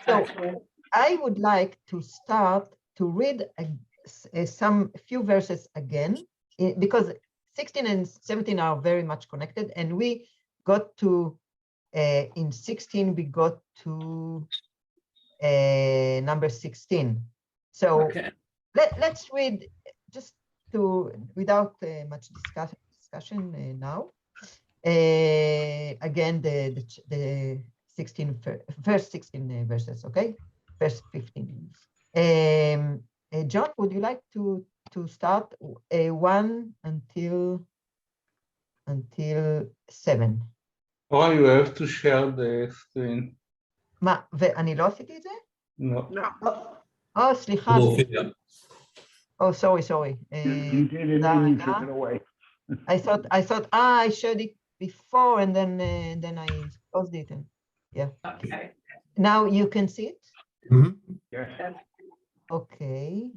So I would like to start to read a few verses again, because 16 and 17 are very much connected, and we got to, in 16, we got to number 16. So let's read just without much discussion now. Again, the 16 verse 16 verses, okay? Verse 15. John, would you like to start 1 until 7? Oh, you have to share the screen. מה, ואני לא עשיתי את זה? No. סליחה. Oh, sorry. You did it and you took it away. I thought I showed it before and then I closed it. And, yeah. Okay. Now you can see it? Yes. Okay.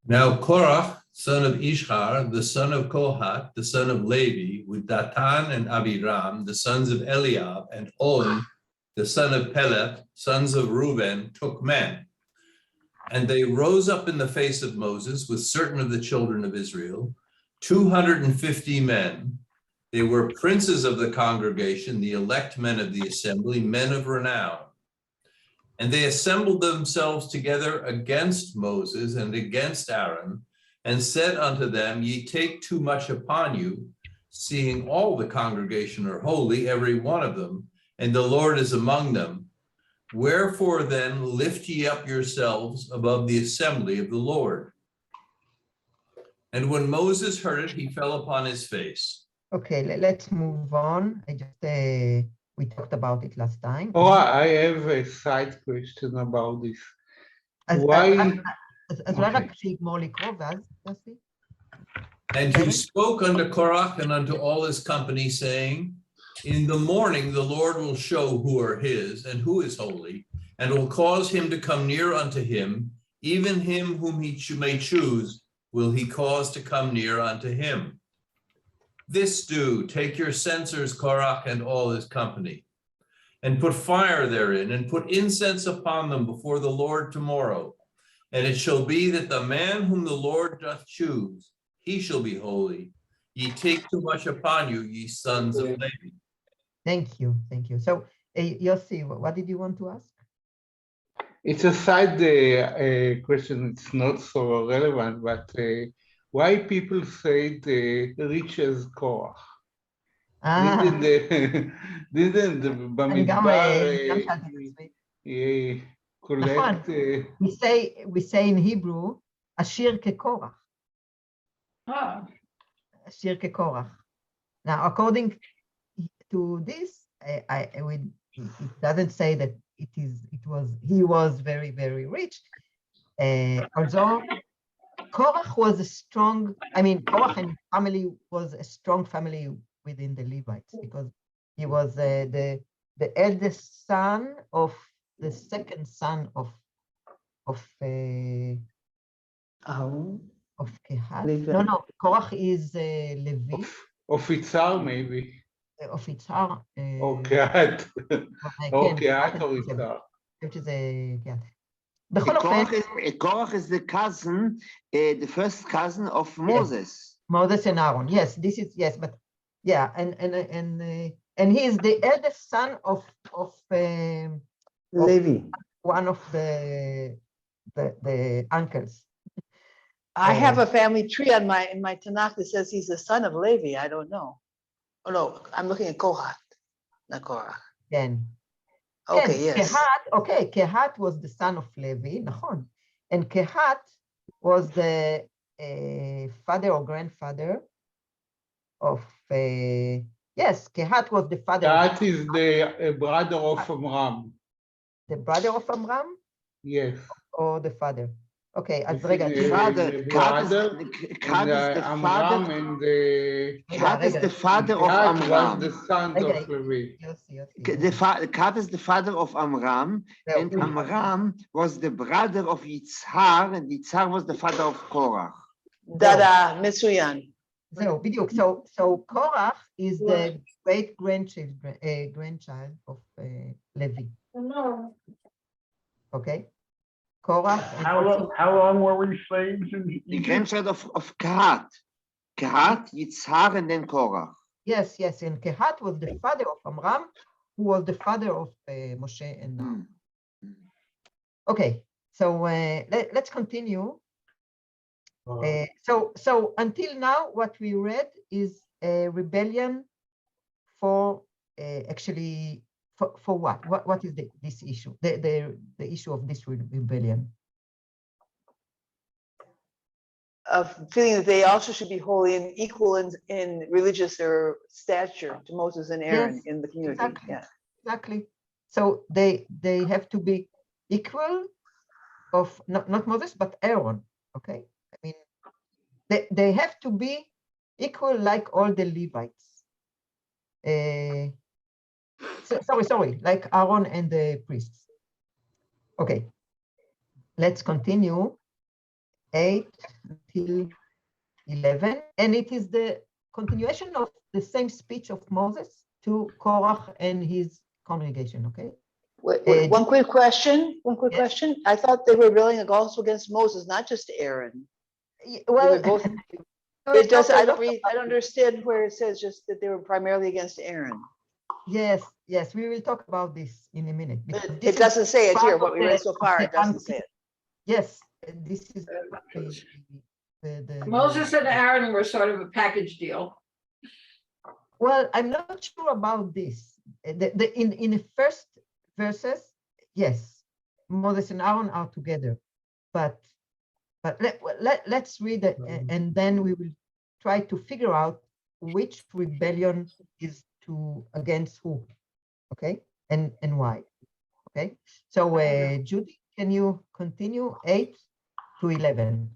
Now Korach, son of Ishar, the son of Kohath, the son of Levi, with Datan and Abiram, the sons of Eliab, and On, the son of Peleth, sons of Reuben, took men. And they rose up in the face of Moses with certain of the children of Israel, 250 men. They were princes of the congregation, the elect men of the assembly, men of renown. And they assembled themselves together against Moses and against Aaron, and said unto them, Ye take too much upon you, seeing all the congregation are holy, every one of them, and the Lord is among them. Wherefore then lift ye up yourselves above the assembly of the Lord. And when Moses heard it, he fell upon his face. Okay, let's move on. We talked about it last time. Oh, I have a side question about this. Why? And he spoke unto Korach and unto all his company, saying, In the morning the Lord will show who are his and who is holy, and will cause him to come near unto him, even him whom he may choose will he cause to come near unto him. This do, take your censers, Korach and all his company, and put fire therein, and put incense upon them before the Lord tomorrow. And it shall be that the man whom the Lord doth choose, he shall be holy. Ye take too much upon you, ye sons of Levi. Thank you. So, Yossi, what did you want to ask? It's a side question. It's not so relevant, but why people say the rich as Korach? Didn't במדבר collect? We say in Hebrew, Ashir kekorach. Ashir kekorach. Now, according to this, it doesn't say that he was very, very rich. Although Korach was a strong, Korach and family was a strong family within the Levites, because he was the eldest son of the second son of Kehat. No, Korach is Levi. Of Itzar, maybe. Of Itzar. Or Kehat. Or Kehat or Itzar. Which is a, yeah. Korach is the cousin, the first cousin of Moses. Yes. Moses and Aaron. Yes, this is, yes, but yeah, and he is the eldest son of Levi. One of the uncles. I have a family tree in my Tanakh that says he's the son of Levi. I don't know. Oh no, I'm looking at Kohath, not Korach. Then. Okay, yes. Kehat was the son of Levi, nachon. And Kehat was the father or grandfather of, yes, Kehat was the father. That is the brother of Amram. The brother of Amram? Yes. Or the father? Okay, Father, Kehat is the father of Amram. The son of Levi. Kehat is the father of Amram, and Amram was the brother of Yitzhar, and Yitzhar was the father of Korach. Dada Mitsuyan. So Korach is the great grandchild of Levi. Okay, Korach. And How long were we slaves in The Egypt? grandchild of Kehat. Kehat, Yitzhar, and then Korach. Yes, and Kehat was the father of Amram, who was the father of Moshe and Aaron. Okay, so let's continue. So until now, what we read is a rebellion for actually for what? What is this issue? The issue of this rebellion? Of feeling that they also should be holy and equal in religious or stature to Moses and Aaron Yes, in the community. exactly. Yeah. Exactly. So they have to be equal of not Moses but Aaron. Okay, I mean they have to be equal like all the Levites. Sorry, like Aaron and the priests. Okay, let's continue. 8 until 11, and it is the continuation of the same speech of Moses to Korach and his congregation. Okay. Wait, one quick question. Yes. Question. I thought they were rebelling also against Moses, not just Aaron. Well, both. It does. I don't understand where it says just that they were primarily against Aaron. Yes, we will talk about this in a minute. It doesn't say it here. What we read so far, it doesn't say it. Yes, this is the Moses and Aaron were sort of a package deal. Well, I'm not sure about this. In the first verses, yes, Moses and Aaron are together, but let's read it, and then we will try to figure out which rebellion is against who, okay, and why. Okay, so Judy, can you continue 8 to 11?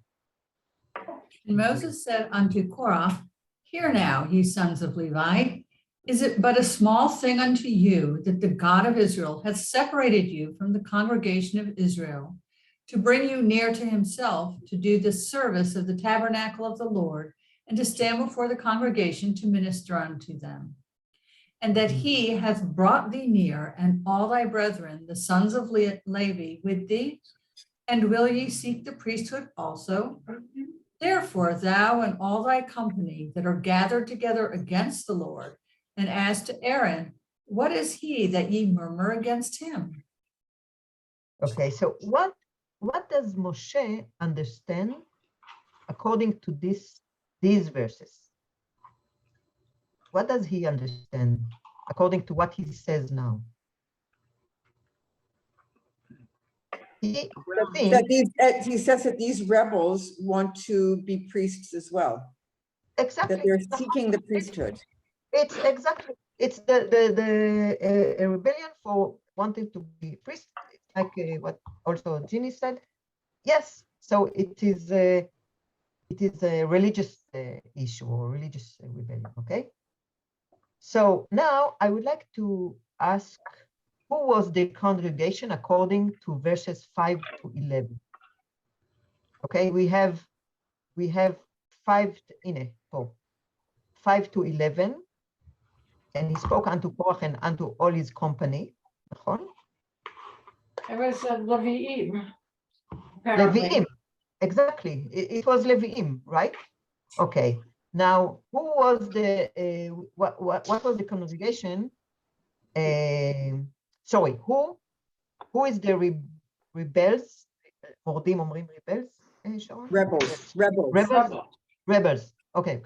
And Moses said unto Korah, Hear now, ye sons of Levi, is it but a small thing unto you that the God of Israel hath separated you from the congregation of Israel, to bring you near to himself, to do the service of the tabernacle of the Lord, and to stand before the congregation to minister unto them? And that he hath brought thee near, and all thy brethren, the sons of Levi, with thee? And will ye seek the priesthood also? Therefore, thou and all thy company that are gathered together against the Lord, and as to Aaron, what is he that ye murmur against him? Okay, so what does Moshe understand according to these verses? What does he understand according to what he says now? He says that these rebels want to be priests as well. Exactly. That they're seeking the priesthood. It's the rebellion for wanting to be priest, like what also Ginny said. Yes, so it is a religious issue or religious rebellion. Okay. So now I would like to ask, who was the congregation according to verses 5 to 11? Okay, we have 5 to 11, and he spoke unto Korach and unto all his company. It was Levi'im. Apparently. Levi'im, exactly. It was Levi'im, right? Okay. Now, who was the what was the congregation? Sorry, who is the rebels? Mordim omrim rebels. Rebels. Okay.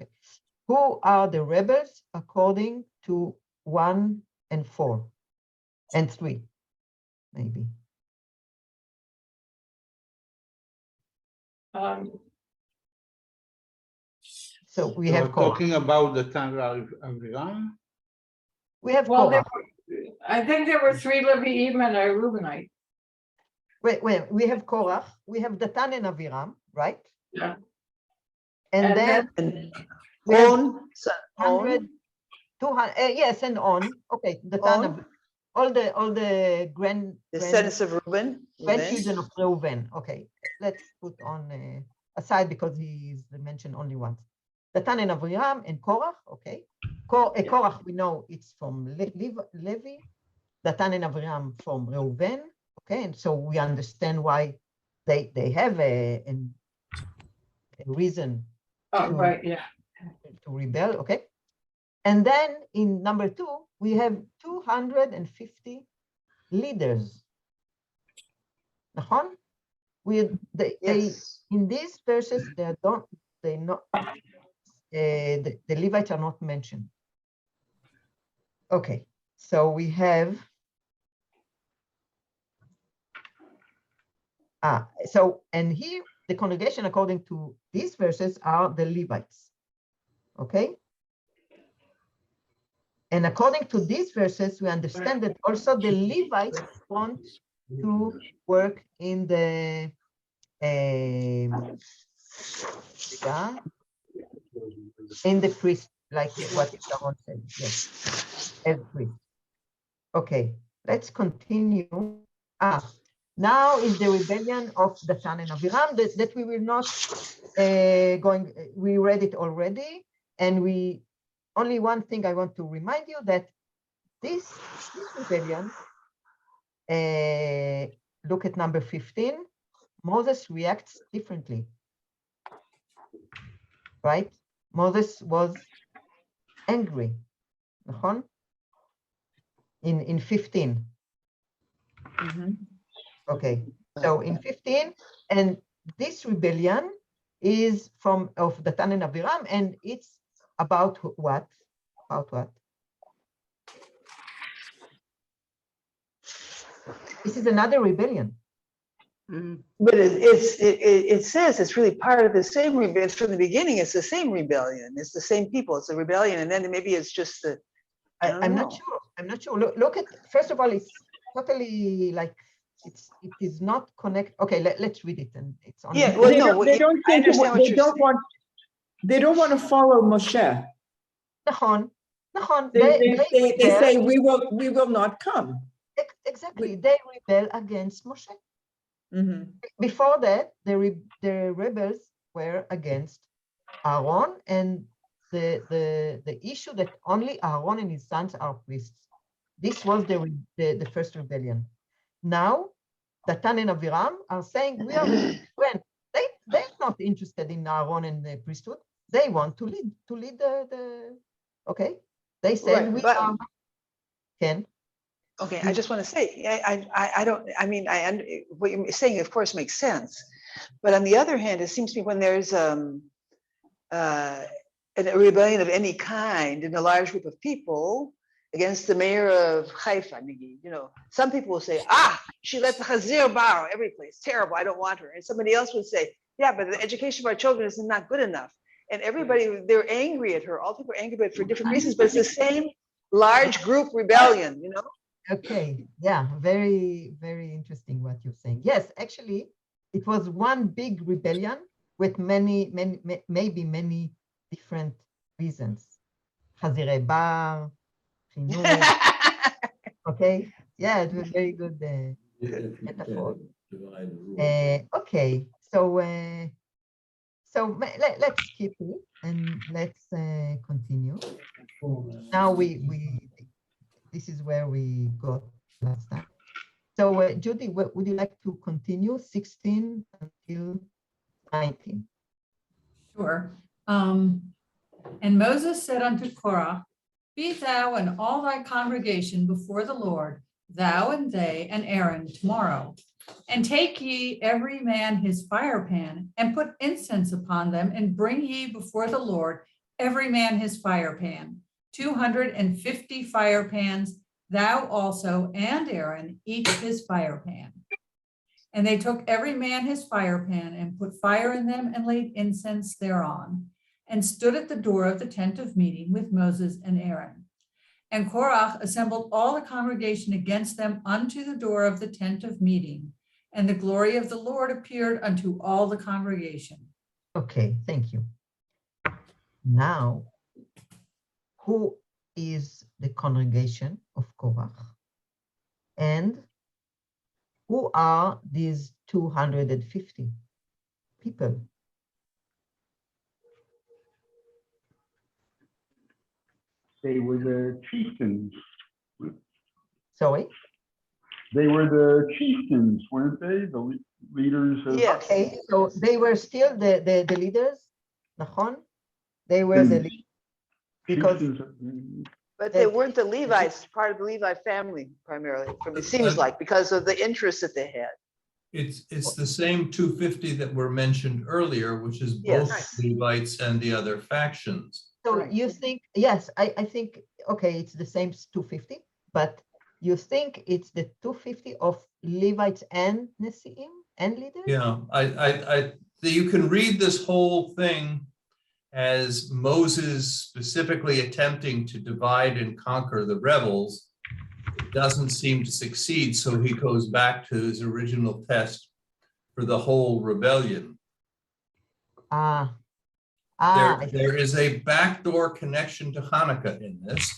Who are the rebels according to 1 and 4 and 3, maybe? So we have talking about the Tanra Aviram. We have I think there were 3 Levi'im and a Reubenite. Wait, we have Korach, we have Datan and Aviram, right? Yeah. And then we have 100, 200, yes, and on. Okay, Datan, all the descendants of Reuben, grandchildren of Reuben. Okay, let's put on aside because he is mentioned only once. Datan and Aviram and Korach. Okay, Korach we know it's from Levi. Datan and Aviram from Reuben, Okay, and so we understand why they have a reason Oh, to, right, yeah. to rebel. Okay, and then in number 2 we have 250 leaders. נכון? With Yes. in these verses the Levites are not mentioned. Okay, so we have and here the congregation according to these verses are the Levites. Okay, and according to these verses we understand that also the Levites want to work in the priest, like what Sharon said, yes, as priest. Okay, let's continue. Now is the rebellion of Datan and Aviram that we will not we read it already, and only one thing I want to remind you that this rebellion, look at number 15, Moses reacts differently, right? Moses was angry, נכון? In 15. Okay, so in 15, and this rebellion is of Datan and Aviram, and it's about what? About what? This is another rebellion. But it says it's really part of the same rebellion. From the beginning, it's the same rebellion. It's the same people. It's a rebellion, and then maybe it's just the. I'm not sure. I'm not sure. Look at, first of all, it's totally like it is not connect. Okay, let's read it, and it's on. Yeah, well, They don't I understand what you're saying. They don't want to follow Moshe. נכון. They say we will not come. Exactly, they rebel against Moshe. Before that, the rebels were against Aaron, and the issue that only Aaron and his sons are priests. This was the first rebellion. Now, Datan and Aviram are saying we are the friends. They're not interested in Aaron and the priesthood. They want to lead the okay. They said we are. Ken. Okay, I just want to say, I don't, I mean, what you're saying, of course, makes sense. But on the other hand, it seems to me when there's a rebellion of any kind in a large group of people against the mayor of Haifa, you know, some people will say, she let the Chazir borrow every place, terrible, I don't want her. And somebody else would say, yeah, but the education of our children is not good enough. And everybody, they're angry at her. All people are angry at her for different reasons, but it's the same large group rebellion, you know? Okay, yeah, very, very interesting what you're saying. Yes, actually, it was one big rebellion with maybe many different reasons. Chazirei bar, okay, yeah, it was very good metaphor. Okay, so let's keep it and let's continue. Now this is where we got last time. So Judy, would you like to continue 16 until 19? Sure. And Moses said unto Korah, be thou and all thy congregation before the Lord, thou and they and Aaron tomorrow. And take ye every man his firepan, and put incense upon them, and bring ye before the Lord every man his firepan, 250 firepans, thou also and Aaron each his firepan. And they took every man his firepan, and put fire in them, and laid incense thereon, and stood at the door of the tent of meeting with Moses and Aaron. And Korah assembled all the congregation against them unto the door of the tent of meeting, and the glory of the Lord appeared unto all the congregation. Okay, thank you. Now, who is the congregation of Korah? And who are these 250 people? They were the chieftains. Sorry? They were the chieftains, weren't they? The leaders of. Yes. Okay, so they were still the leaders, Nahon? They were the leaders because Chieftains of- But they weren't the Levites, part of the Levi family primarily, from it seems like, because of the interests that they had. It's the same 250 that were mentioned earlier, which is both Yes. Levites and the other factions. so Right. you think, yes, I think, okay, it's the same 250, but you think it's the 250 of Levites and Nesiim and leaders? Yeah, you can read this whole thing as Moses specifically attempting to divide and conquer the rebels. It doesn't seem to succeed, so he goes back to his original test for the whole rebellion. There is a backdoor connection to Hanukkah in this,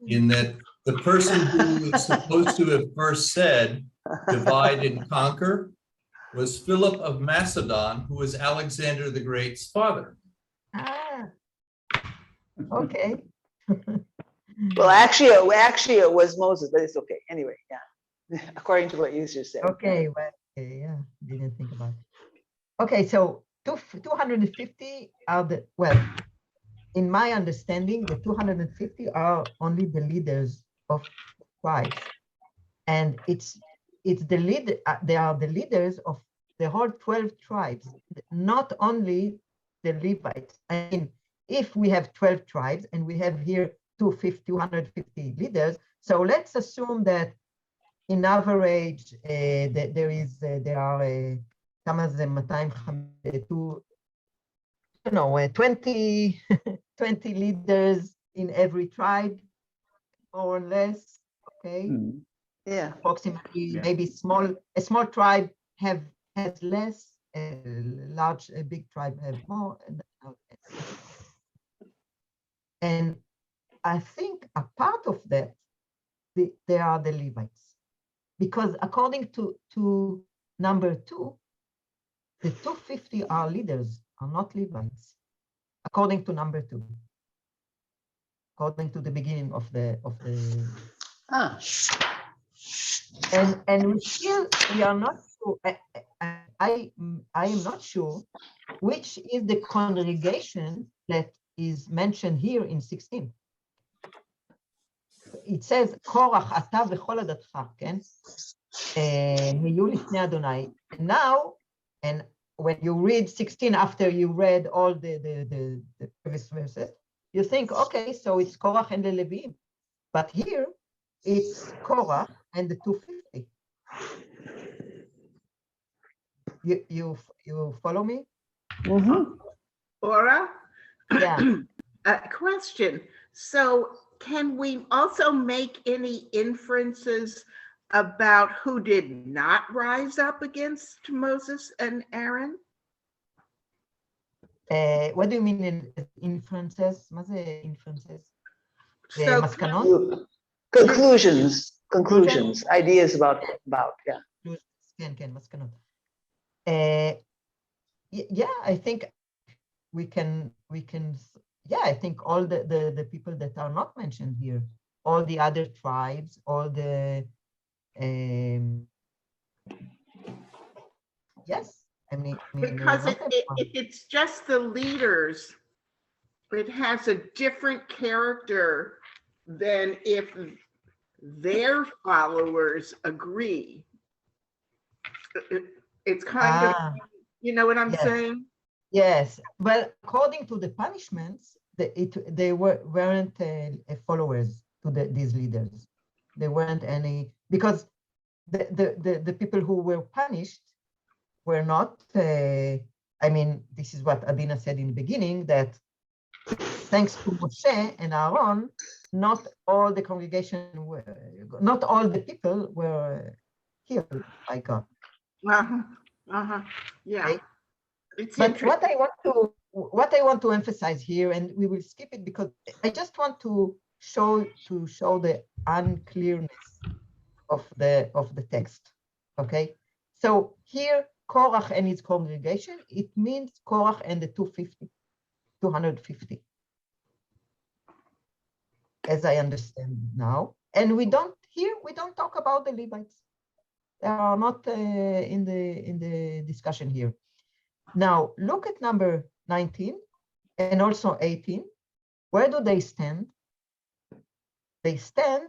in that the person who was supposed to have first said divide and conquer was Philip of Macedon, who was Alexander the Great's father. Okay. Well, actually, it was Moses, but it's okay. Anyway, yeah, according to what you just said. Okay, well, yeah, didn't think about it. Okay, so 250 are the, well, in my understanding, the 250 are only the leaders of tribes. And it's the lead, they are the leaders of the whole 12 tribes, not only the Levites. I mean, if we have 12 tribes and we have here 250 leaders, so let's assume that in average, there are כמה זה 20 leaders in every tribe, more or less, okay? Yeah. Approximately, maybe a small tribe has less, a big tribe have more. And I think a part of that, they are the Levites. Because according to number 2, the 250 are leaders, are not Levites, according to number 2. According to the beginning of the and we are not sure. I am not sure which is the congregation that is mentioned here in 16. It says, Korach ata v'chol adatcha, כן? היו לפני Adonai. And now, and when you read 16 after you read all the previous verses, you think, okay, so it's Korach and the Leviim. But here, it's Korach and the 250. You follow me? Ora? Yeah. Question. So can we also make any inferences about who did not rise up against Moses and Aaron? What do you mean in inferences? מה זה inferences? So מסקנות? Conclusions, ideas about, yeah. כן, מסקנות. Yeah, I think we can, yeah, I think all the people that are not mentioned here, all the other tribes, all the, yes, I mean, because if it's just the leaders, it has a different character than if their followers agree. It's kind of, you know what I'm saying? Yes, but according to the punishments, they weren't followers to these leaders. There weren't any, because the people who were punished were not, I mean, this is what Adina said in the beginning, that thanks to Moshe and Aaron, not all the congregation not all the people were killed by God. Yeah. Okay? It's but what I want to emphasize here, and we will skip it because I just want to show the unclearness of the text. Okay, so here Korach and his congregation, it means Korach and the 250, as I understand now, and we don't here we don't talk about the Levites. They are not in the discussion here. Now look at number 19 and also 18. Where do they stand? They stand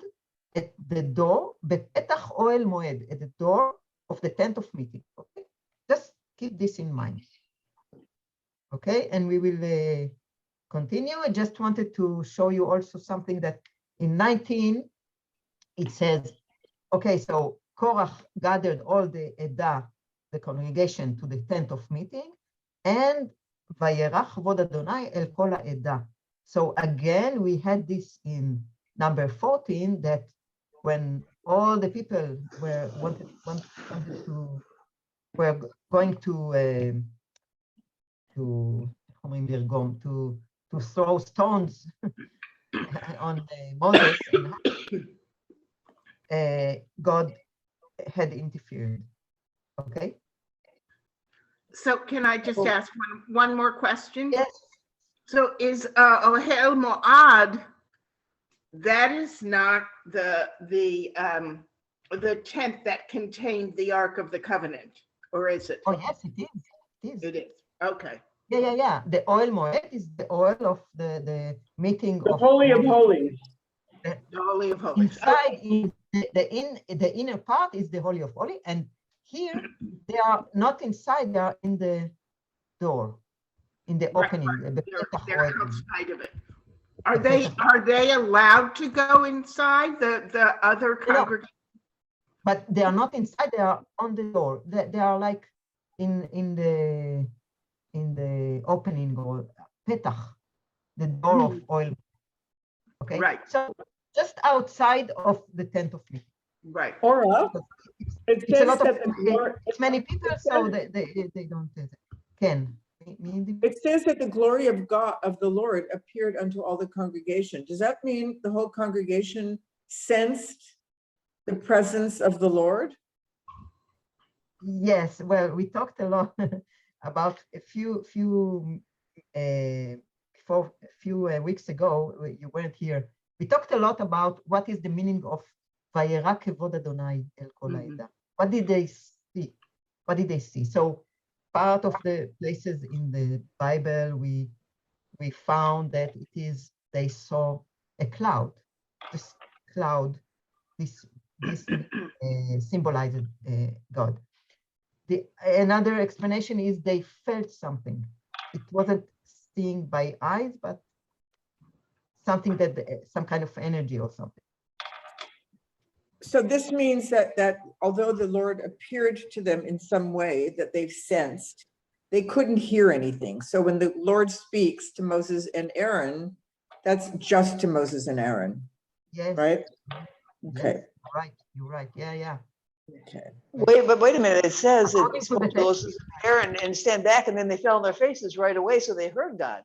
at the door, בפתח אוהל מועד, at the door of the tent of meeting. Okay, just keep this in mind. Okay, and we will continue. I just wanted to show you also something that in 19 it says, okay, so Korach gathered all the Edah, the congregation, to the tent of meeting, and Vayerach Kvod Adonai el kol ha'edah. So again, we had this in number 14, that when all the people were going to throw stones on Moses, and God had interfered. Okay. So can I just ask one more question? Yes. So is Ohel Mo'ad, that is not the tent that contained the Ark of the Covenant, or is it? Oh yes, it is. It is. It is. Okay. Yeah. The oil moed is the oil of the meeting The of Holy of Holies. The Holy of Holies. Inside is the inner part is the Holy of Holies, and here they are not inside, they are in the door, in the opening. They're outside of it. Are they allowed to go inside the other congregation? But they are not inside, they are on the door. They are like in the opening, or petach, the door of oil. Okay. Right. So just outside of the tent of meeting. Right. Ora, It's a lot of it's many people, so they don't can. It says that the glory of God, of the Lord, appeared unto all the congregation. Does that mean the whole congregation sensed the presence of the Lord? Yes. Well, we talked a lot about a few weeks ago. You weren't here. We talked a lot about what is the meaning of Vayera Kevod Adonai El Kol ha'edah. What did they see? What did they see? So part of the places in the Bible, we found that it is, they saw a cloud. This cloud, this symbolized God. Another explanation is they felt something. It wasn't seeing by eyes, but something that some kind of energy or something. So this means that although the Lord appeared to them in some way that they've sensed, they couldn't hear anything. So when the Lord speaks to Moses and Aaron, that's just to Moses and Aaron. Yes. Right? Okay. Yes, you're right. Yeah. Okay. Wait a minute. It says it spoke to Moses and Aaron and stand back, and then they fell on their faces right away, so they heard God.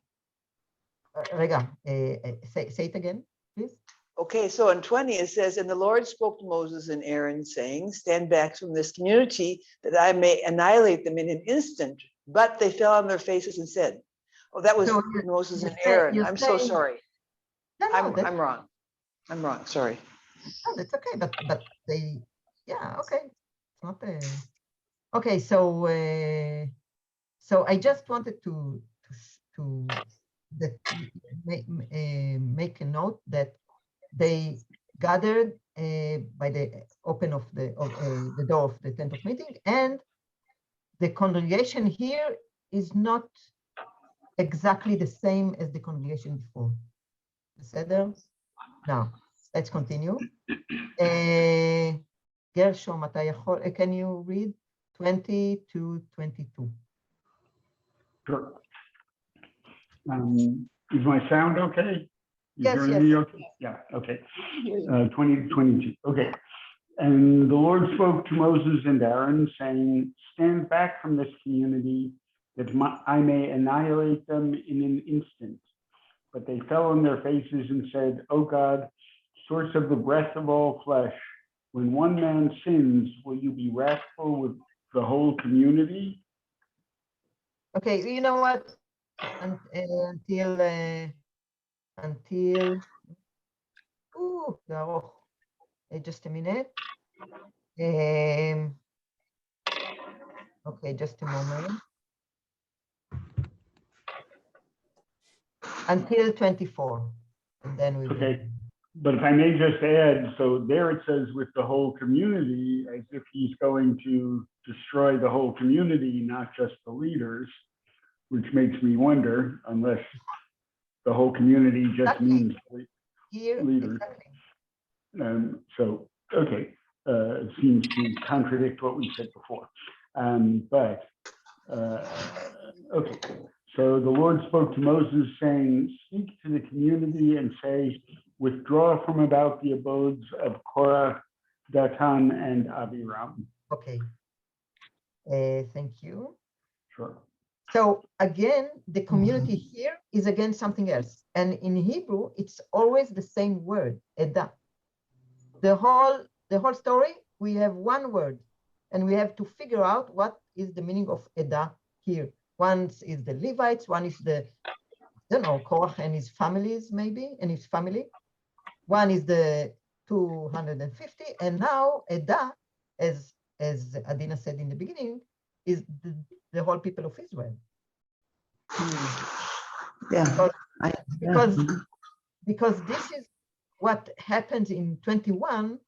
Rega, say it again, please. Okay, so in 20 it says, and the Lord spoke to Moses and Aaron, saying, stand back from this community, that I may annihilate them in an instant. But they fell on their faces and said, oh, that was Moses and Aaron. I'm so sorry. I'm wrong. I'm wrong. Sorry. Oh, that's okay. But they, yeah, okay. It's not okay. So I just wanted to make a note that they gathered by the open of the door of the tent of meeting, and the congregation here is not exactly the same as the congregation before. Now, let's continue. Gershom, can you read 20 to 22? Sure. Is my sound okay? Yes. Me okay? Yeah, okay. 20 to 22. Okay. And the Lord spoke to Moses and Aaron, saying, stand back from this community, that I may annihilate them in an instant. But they fell on their faces and said, O God, source of the breath of all flesh, when one man sins, will you be wrathful with the whole community? Okay, you know what? Just a minute. Okay, just a moment. Until 24, and then we will. Okay, but if I may just add, so there it says with the whole community, as if he's going to destroy the whole community, not just the leaders, which makes me wonder, unless the whole community just Exactly. means Here, leaders. exactly. So, okay, it seems to contradict what we said before. But, okay, so the Lord spoke to Moses saying, speak to the community and say, withdraw from about the abodes of Korah, Datan, and Abiram. Okay. Thank you. Sure. So again, the community here is again something else. And in Hebrew, it's always the same word, Edah. The whole story, we have one word, and we have to figure out what is the meaning of Edah here. One is the Levites, one is the, I don't know, Korach and his families, maybe, and his family. One is the 250, and now Edah, as Adina said in the beginning, is the whole people of Israel. Yeah. Because this is what happens in 21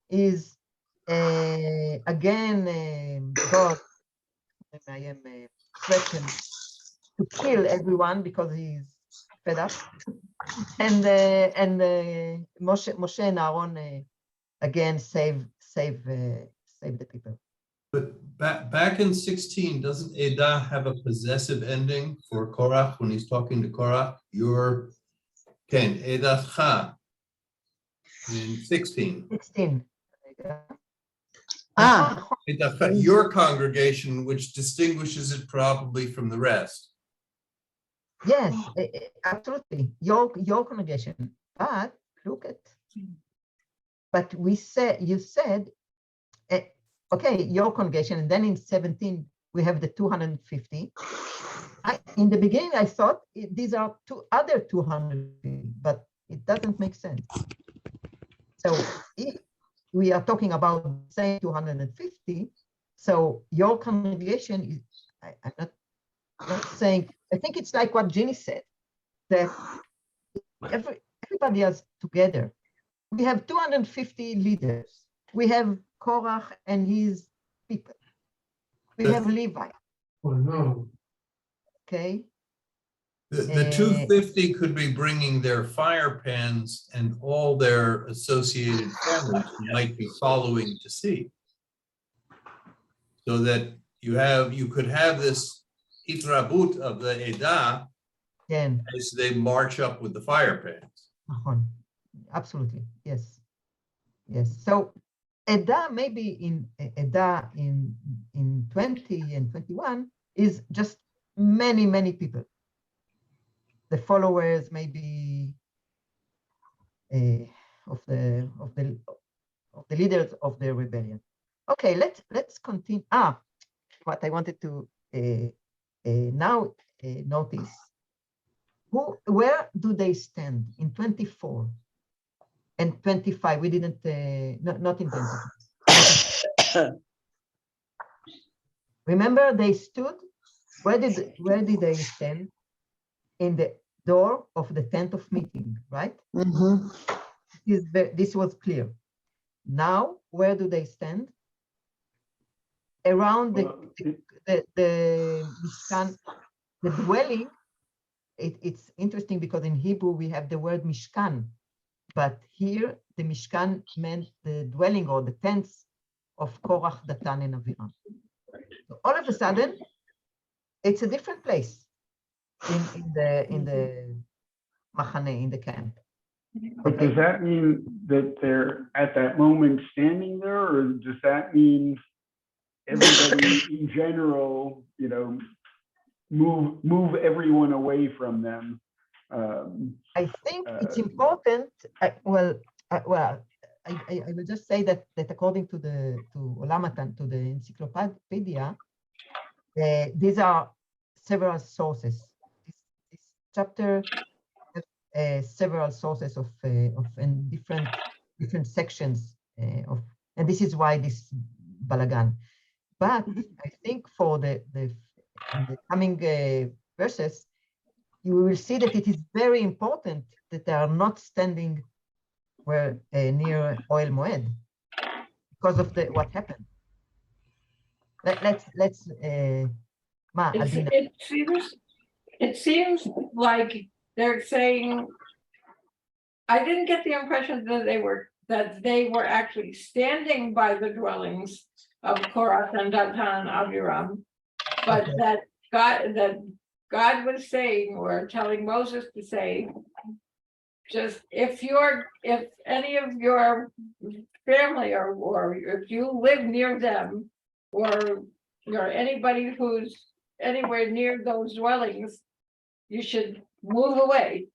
is again God I am threatened to kill everyone because he's fed up, and Moshe and Aaron again save the people. But back in 16, doesn't Edah have a possessive ending for Korach when he's talking to Korach? Your Ken, Edacha in 16. 16. Edacha, your congregation, which distinguishes it probably from the rest. Yes, absolutely. Your congregation. But look at. But you said. Okay, your congregation, and then in 17, we have the 250. In the beginning, I thought these are two other 250, but it doesn't make sense. So if we are talking about the same 250, so your congregation is, I'm not saying, I think it's like what Ginny said, that everybody is together. We have 250 leaders. We have Korach and his people. We have Levi. Oh, no. Okay. The 250 could be bringing their fire pans and all their associated families who might be following to see. So that you could have this itrabut of the Edah as they march up with the fire pans. Absolutely, yes. Yes. So Edah maybe in 20 and 21 is just many people. The followers maybe of the leaders of the rebellion. Okay, let's continue. What I wanted to now notice. Where do they stand in 24 and 25? We didn't not in 25. Remember, they stood. Where did they stand? In the door of the tent of meeting, right? Mm-hmm. This was clear. Now, where do they stand? Around the Mishkan, the dwelling. It's interesting because in Hebrew we have the word Mishkan, but here the Mishkan meant the dwelling or the tents of Korach, Datan, and Aviram. So all of a sudden, it's a different place in the Machane, in the camp. But does that mean that they're at that moment standing there, or does that mean everybody in general, move everyone away from them? I think it's important. I will just say that according to Olamatan, to the encyclopedia, these are several sources. This chapter has several sources of different sections and this is why this balagan. But I think for in the coming verses, you will see that it is very important that they are not standing where near Oil Moed because of what happened. Let's Adina. It seems like they're saying, I didn't get the impression that they were actually standing by the dwellings of Korah and Datan and Abiram, but Okay. that God was saying, or telling Moses to say, just if any of your family or if you live near them, or anybody who's anywhere near those dwellings, you should move away.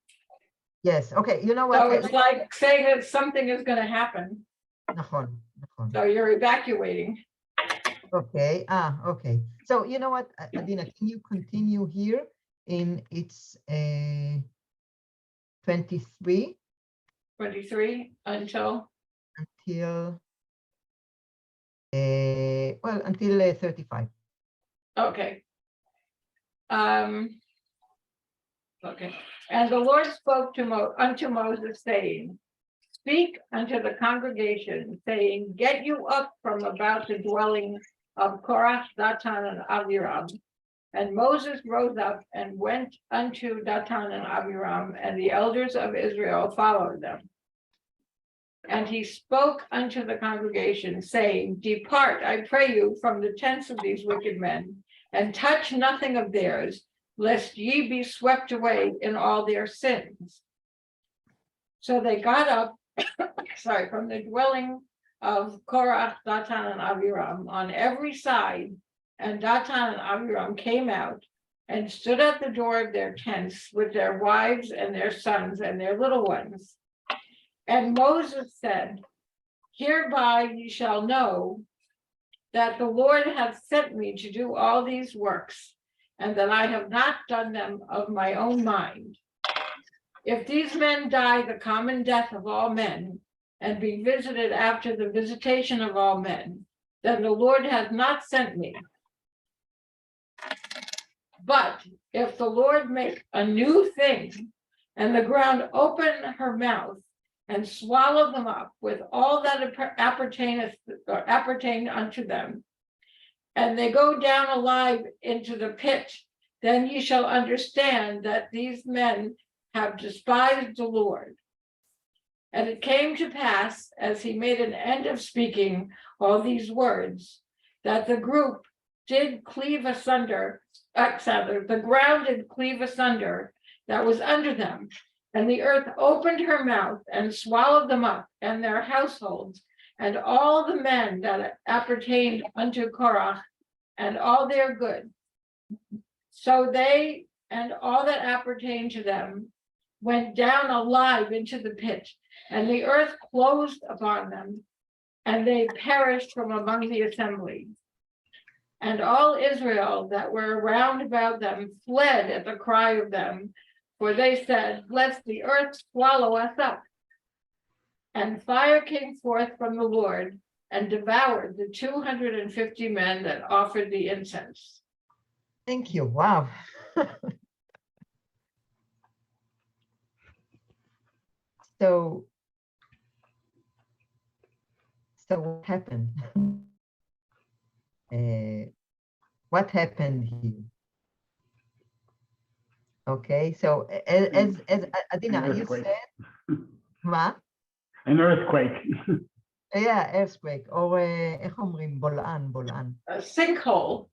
Yes, okay, you know what? So it's like saying that something is going to happen. Nachon. So you're evacuating. Okay, okay. So you know what, Adina, can you continue here in its 23? 23 until? Until, until 35. Okay. Okay. And the Lord spoke unto Moses, saying, speak unto the congregation, saying, get you up from about the dwelling of Korah, Datan, and Abiram. And Moses rose up and went unto Datan and Abiram, and the elders of Israel followed them. And he spoke unto the congregation, saying, depart, I pray you, from the tents of these wicked men, and touch nothing of theirs, lest ye be swept away in all their sins. So they got up, from the dwelling of Korah, Datan, and Abiram on every side, and Datan and Abiram came out and stood at the door of their tents with their wives and their sons and their little ones. And Moses said, hereby ye shall know that the Lord hath sent me to do all these works, and that I have not done them of my own mind. If these men die the common death of all men, and be visited after the visitation of all men, then the Lord hath not sent me. But if the Lord make a new thing, and the ground open her mouth, and swallow them up with all that appertain unto them, and they go down alive into the pit, then ye shall understand that these men have despised the Lord. And it came to pass, as he made an end of speaking all these words, that the group did cleave asunder, the ground did cleave asunder that was under them, and the earth opened her mouth and swallowed them up and their households, and all the men that appertained unto Korah, and all their goods. So they and all that appertained to them went down alive into the pit, and the earth closed upon them, and they perished from among the assembly. And all Israel that were round about them fled at the cry of them, for they said, lest the earth swallow us up. And fire came forth from the Lord and devoured the 250 men that offered the incense. Thank you. Wow. So what happened? What happened here? Okay, so as Adina, you said, what? An earthquake. Yeah, earthquake, or איך אומרים? בולען. A sinkhole.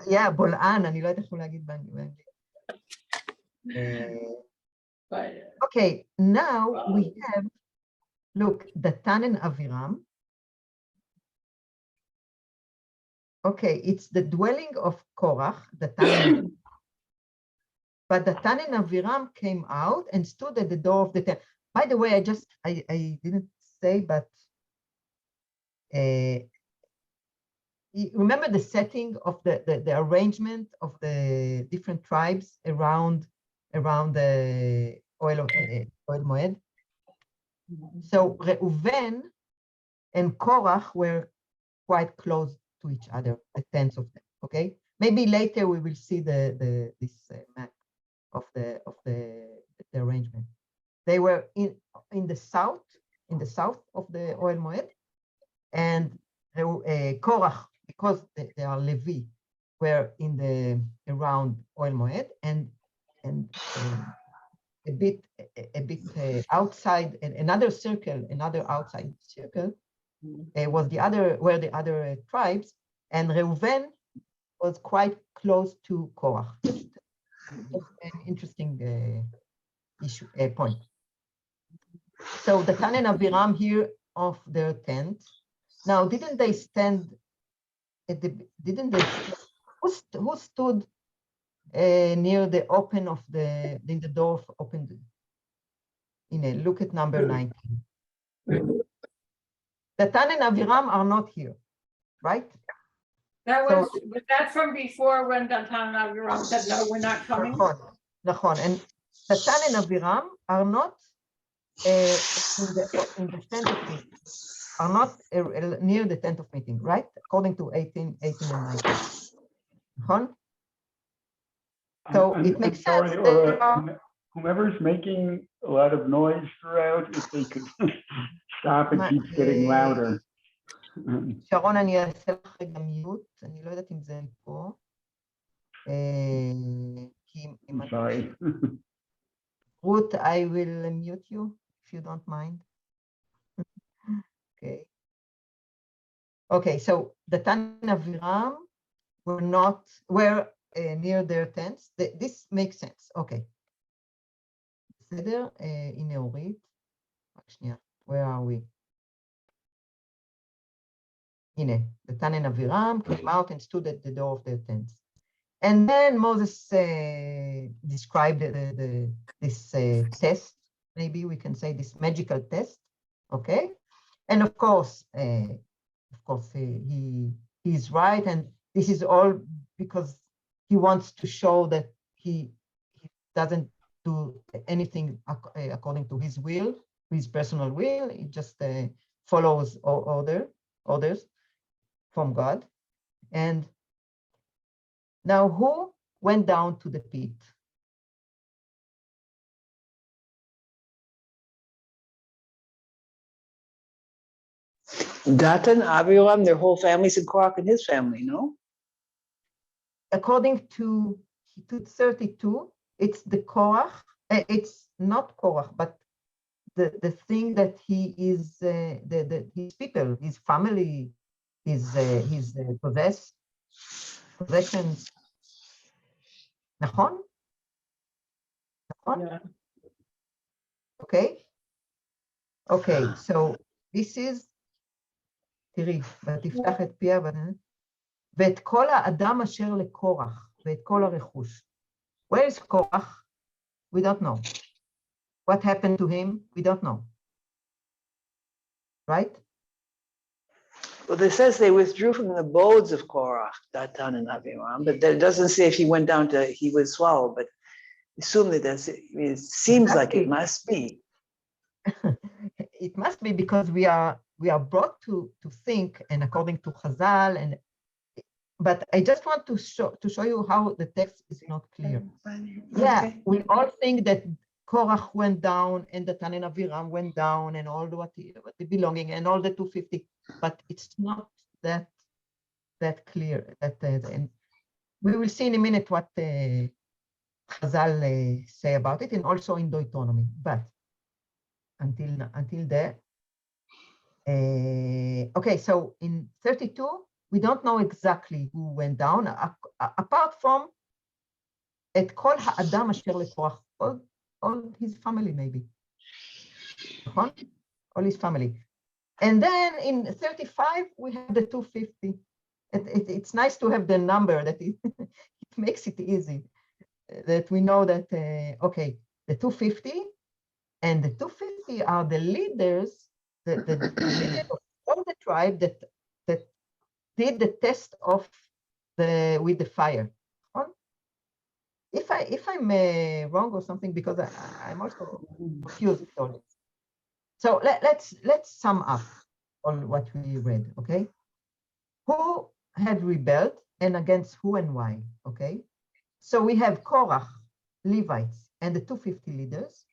Yeah, בולען, אני לא יודעת איך להגיד באנגלית. Okay, now we have, look, Datan and Aviram. Okay, it's the dwelling of Korah, Datan. But Datan and Aviram came out and stood at the door of the tent. By the way, I didn't say, but remember the setting of the arrangement of the different tribes around the Oil Moed. So Reuven and Korach were quite close to each other, the tents of them. Okay, maybe later we will see this map of the arrangement. They were in the south of the Ohel Moed, and Korach, because they are Levi, were in the around Ohel Moed, and a bit outside, another outside circle was were the other tribes, and Reuven was quite close to Korach. Just an interesting point. So Datan and Abiram here of their tent. Now, didn't they stand at the? Didn't they? Who stood near the open of the door of open? Look at number 19. Datan and Abiram are not here, right? That was that from before when Datan and Abiram said, no, we're not coming? Nachon. And Datan and Abiram are not in the tent of meeting, are not near the tent of meeting, right? According to 18 and 19. Nachon? So it makes sense. Whomever's making a lot of noise throughout, if they could stop, it keeps getting louder. שרון, אני אעשה לך רגע מיוט, אני לא יודעת אם זה פה. Sorry. Ruth, I will mute you if you don't mind. Okay. Okay, so Datan and Aviram were near their tents. This makes sense. Okay. בסדר? הנה אורית. רק שנייה. Where are we? Hine, Datan and Aviram came out and stood at the door of their tents. And then Moses described this test, maybe we can say this magical test, okay? And of course he is right, and this is all because he wants to show that he doesn't do anything according to his will, his personal will. He just follows orders from God. And now who went down to the pit? Datan, Abiram, their whole families, and Korach and his family, no? According to 32, it's the Korach. It's not Korach, but the thing that he is his people, his family, his possessions. נכון? Yeah. Okay, so this is, תראי, ותפתח את פיה, ואת כל האדם אשר לקורח, ואת כל הרכוש. Where is Korach? We don't know. What happened to him? We don't know. Right? Well, it says they withdrew from the abodes of Korach, Datan and Abiram, but it doesn't say if he went down to, he was swallowed, but assume that that's it. I mean, it seems like it must be. It must be because we are brought to think, and according to Chazal, but I just want to show you how the text is not clear. Yeah, we all think that Korach went down and Datan and Aviram went down and all what the belonging and all the 250, but it's not that clear. And we will see in a minute what Chazal say about it, and also in Deuteronomy. But until there, okay. So in 32, we don't know exactly who went down, apart from את כל האדם אשר לקורח, all his family maybe. All his family. And then in 35, we have the 250. It's nice to have the number that it makes it easy, that we know that, okay, the 250, and the 250 are the leaders, the leaders of all the tribe that did the test of with the fire. If I'm wrong or something, because I'm also confused. So let's sum up. on what we read, okay? Who had rebelled and against who and why, okay? So we have Korach, Levites, and the 250 leaders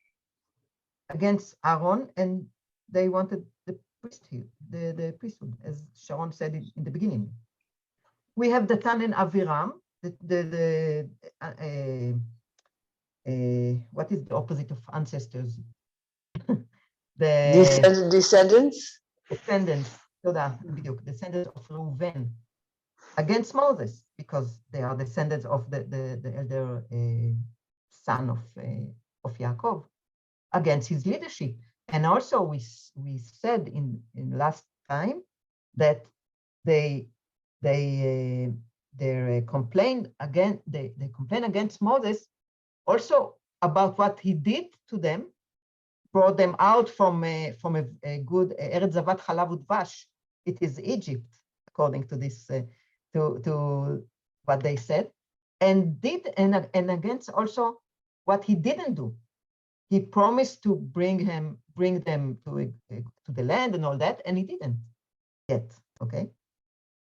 against Aaron, and they wanted the priesthood, the priesthood, as Sharon said in the beginning. We have Datan and Aviram, what is the opposite of ancestors? Descendants. Descendants, descendants of Reuven against Moses, because they are descendants of the elder son of Yaakov, against his leadership. And also we said in last time that they complained against Moses also about what he did to them, brought them out from a good Eretz Zavat Chalav Udvash. It is Egypt, according to this to what they said, and against also what he didn't do. He promised to bring them to the land and all that, and he didn't yet. Okay,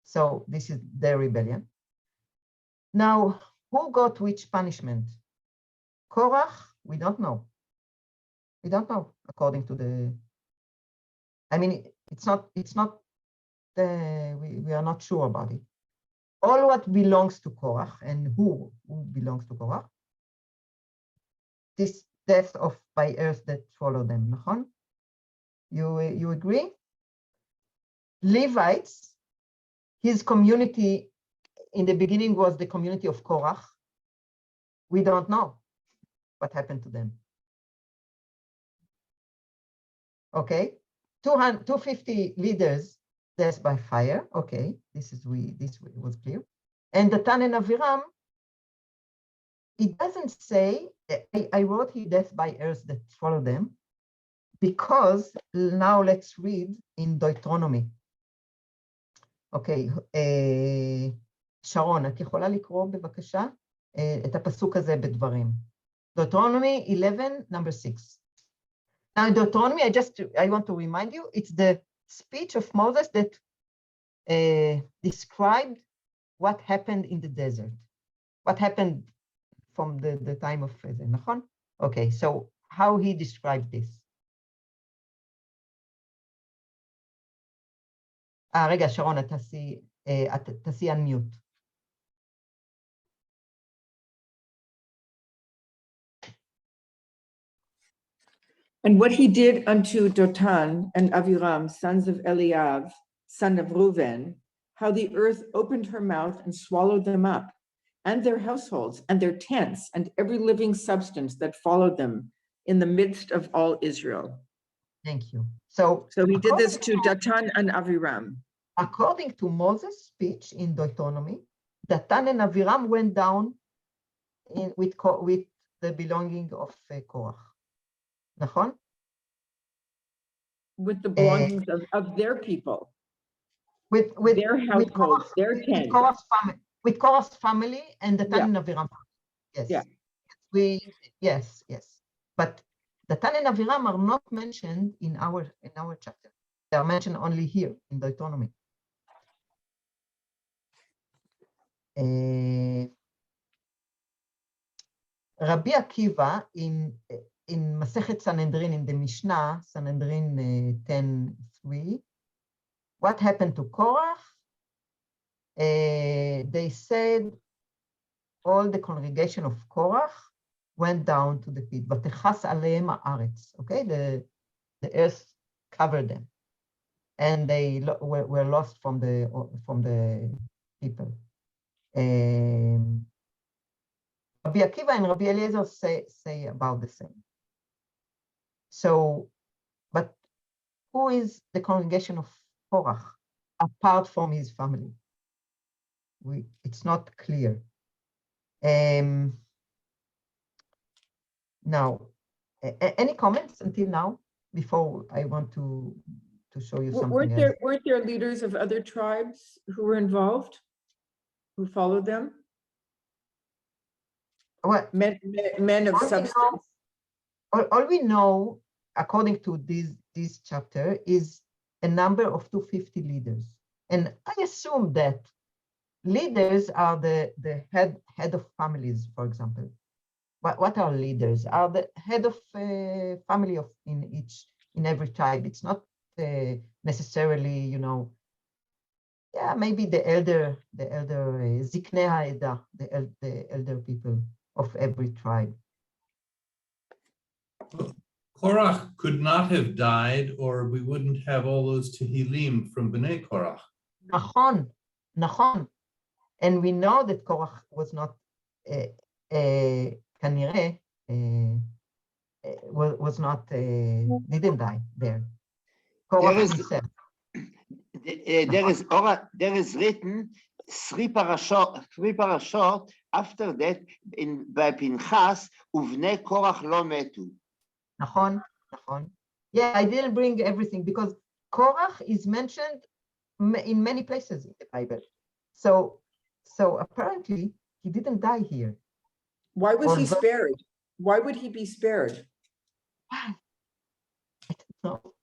so this is their rebellion. Now, who got which punishment? Korach, we don't know. We don't know, according to the. I mean, it's not. We are not sure about it. All what belongs to Korach and who belongs to Korach. This death by earth that follow them. Nachon? You agree? Levites, his community in the beginning was the community of Korach. We don't know what happened to them. Okay, 250 leaders, death by fire. Okay, this was clear. And Datan and Aviram, it doesn't say. I wrote here death by earth that follow them, because now let's read in Deuteronomy. אוקיי, שרון, את יכולה לקרוא בבקשה את הפסוק הזה בדברים. Deuteronomy 11, number 6. Now in Deuteronomy, I want to remind you, it's the speech of Moses that described what happened in the desert. What happened from the time of נכון? Okay, so how he described this. רגע, שרון, את תעשי unmute. And what he did unto Datan and Aviram, sons of Eliav, son of Reuven, how the earth opened her mouth and swallowed them up, and their households, and their tents, and every living substance that followed them in the midst of all Israel. Thank you. So he did this to Datan and Aviram. According to Moses' speech in Deuteronomy, Datan and Aviram went down with the belonging of Korach. נכון? With the belongings of their people. With their households, their tents. With Korach's family and Datan and Aviram. Yes. Yeah. Yes. But Datan and Aviram are not mentioned in our chapter. They are mentioned only here in Deuteronomy. Rabbi Akiva in Masechet Sanhedrin, in the Mishnah, Sanhedrin 10:3, what happened to Korach? They said all the congregation of Korach went down to the pit. Vatechas aleim haaretz. Okay, the earth covered them, and they were lost from the people. Rabbi Akiva and Rabbi Eliezer say about the same. So, but who is the congregation of Korach apart from his family? It's not clear. Now, any comments until now before I want to show you something else? Weren't there leaders of other tribes who were involved, who followed them? Well, men of substance. All we know, according to this chapter, is a number of 250 leaders. And I assume that leaders are the head of families, for example. What are leaders? Are the head of family in every tribe. It's not necessarily, yeah, maybe the elder Ziknei Ha'eda, the elder people of every tribe. Korach could not have died, or we wouldn't have all those Tehillim from Bnei Korach. Nachon. And we know that Korach was not, כנראה, was not, didn't die there. Korach himself. There is written three parashot after that by Pinchas, Uvnei Korach lo metu. Nachon. Yeah, I didn't bring everything because Korach is mentioned in many places in the Bible. So apparently he didn't die here. Why was he spared? Why would he be spared? I don't know.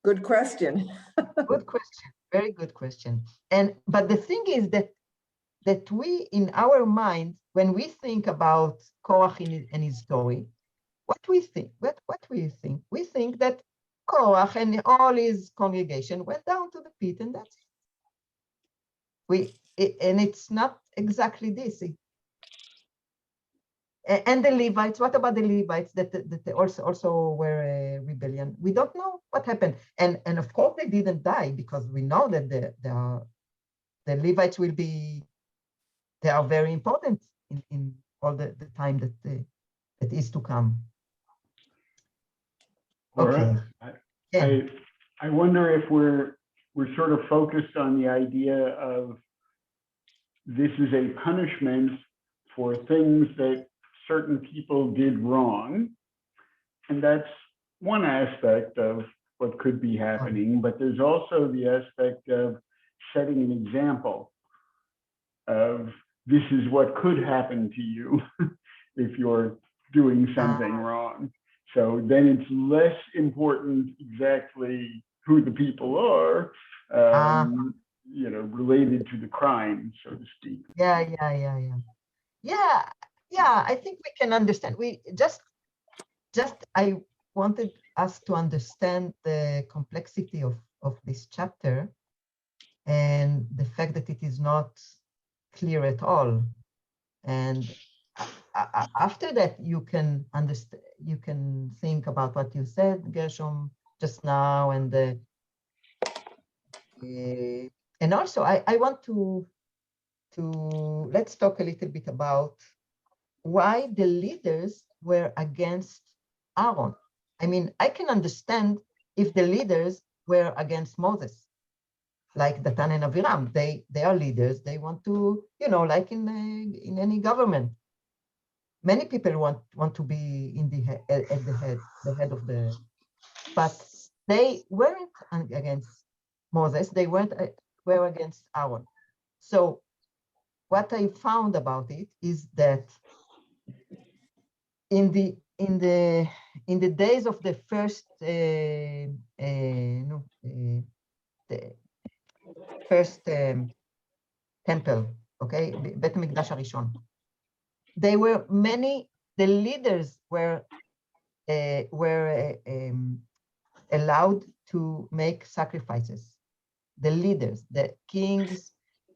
Good question. Good question. Very good question. But the thing is that we, in our mind, when we think about Korach and his story, what we think? We think that Korach and all his congregation went down to the pit, and that's it. And it's not exactly this. And the Levites, what about the Levites that also were a rebellion? We don't know what happened. And of course they didn't die, because we know that the Levites they are very important in all the time that is to come. Okay. Yeah. I wonder if we're sort of focused on the idea of this is a punishment for things that certain people did wrong. And that's one aspect of what could be happening, but there's also the aspect of setting an example of this is what could happen to you if you're doing something wrong. So then it's less important exactly who the people are, related to the crime, so to speak. Yeah. I think we can understand. We just I wanted us to understand the complexity of this chapter and the fact that it is not clear at all. And after that, you can understand. You can think about what you said, Gershom, just now, and also I want to let's talk a little bit about why the leaders were against Aaron. I mean, I can understand if the leaders were against Moses, like Datan and Aviram. They are leaders. They want to, like in any government. Many people want to be at the head of the, but they weren't against Moses. They were against Aaron. So what I found about it is that in the days of the first temple, okay, Bet Mikdash Harishon, the leaders were allowed to make sacrifices. The leaders, the kings,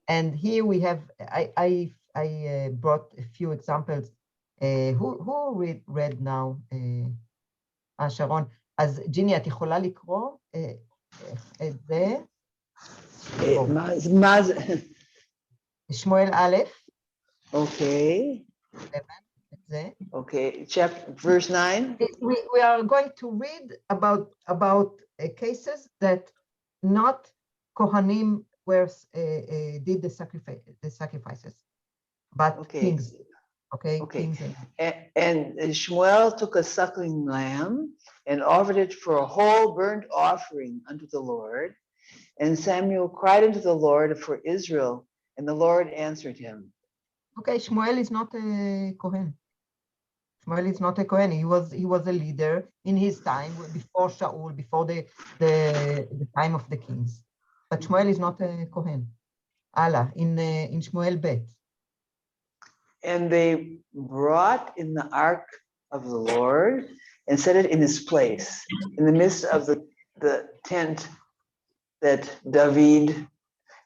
and here we have. I brought a few examples. Who read now? שרון. אז ג'יני, את יכולה לקרוא את זה? מה זה? שמואל א'. Okay. Okay, verse 9. We are going to read about cases that not Kohanim did the sacrifices, but kings. Okay. Kings and Shmuel took a suckling lamb and offered it for a whole burnt offering unto the Lord. And Samuel cried unto the Lord for Israel, and the Lord answered him. Okay, Shmuel is not a Kohen. Shmuel is not a Kohen. He was a leader in his time before Shaul, before the time of the kings. But Shmuel is not a Kohen. Allah in Shmuel Bet. And they brought in the ark of the Lord and set it in its place in the midst of the tent that David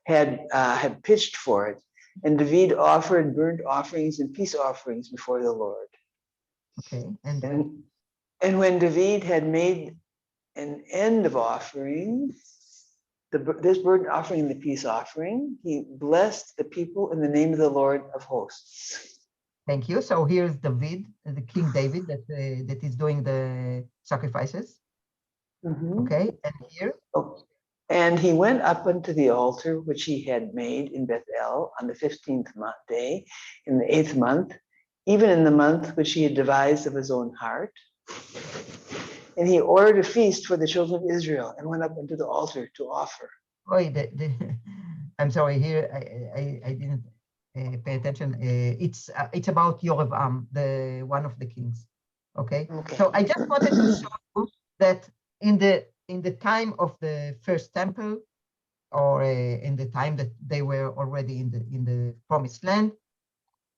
had pitched for it. And David offered burnt offerings and peace offerings before the Lord. Okay. And when David had made an end of offerings, this burnt offering and the peace offering, he blessed the people in the name of the Lord of hosts. Thank you. So here's David, the King David that is doing the sacrifices. Okay, and here. Oh. And he went up unto the altar which he had made in Bethel on the 15th day in the 8th month, even in the month which he had devised of his own heart. And he ordered a feast for the children of Israel and went up unto the altar to offer. Oh, I'm sorry, here I didn't pay attention. It's about Yorevam, the one of the kings. Okay. So I just wanted to show you that in the time of the first temple, or in the time that they were already in the promised land,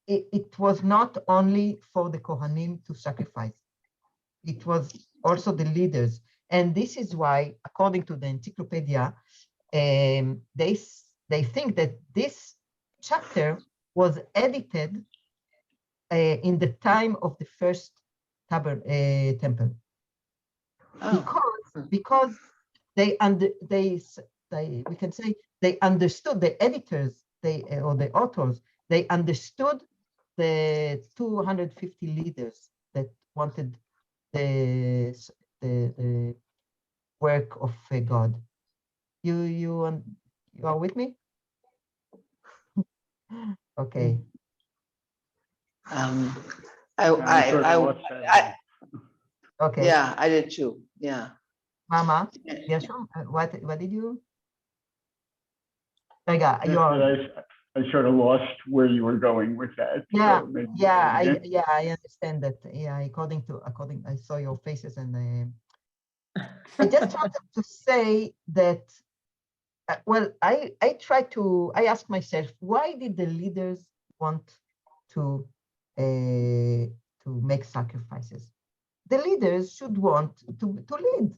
it was not only for the Kohanim to sacrifice. It was also the leaders. And this is why, according to the encyclopedia, they think that this chapter was edited in the time of the first temple. Because we can say they understood, the editors, or the authors, they understood the 250 leaders that wanted the work of God. You are with me? Okay. Okay. Yeah, I did too. Yeah. Mama, yes, what did you? I sort of lost where you were going with that. Yeah, so I understand that. Yeah, according, I saw your faces, and I just wanted to say that. Well, I asked myself, why did the leaders want to make sacrifices? The leaders should want to lead.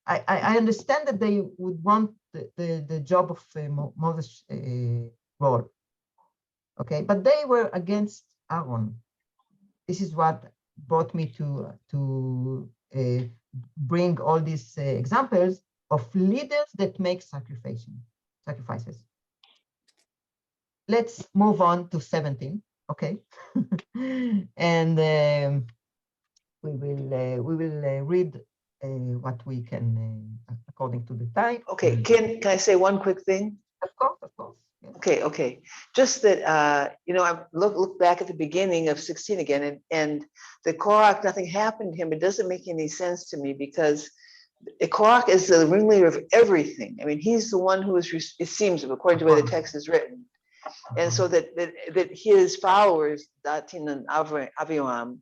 I understand that they would want the job of Moses' role. Okay, but they were against Aaron. This is what brought me to bring all these examples of leaders that make sacrifices. Let's move on to 17. Okay, and we will read what we can according to the time. Okay, can I say one quick thing? Of course. Yes. Okay. Just that I look back at the beginning of 16 again, and the Korach, nothing happened to him. It doesn't make any sense to me, because Korach is the ringleader of everything. I mean, he's the one who is, it seems, according to the way the text is written. And so that his followers, Datin and Aviram,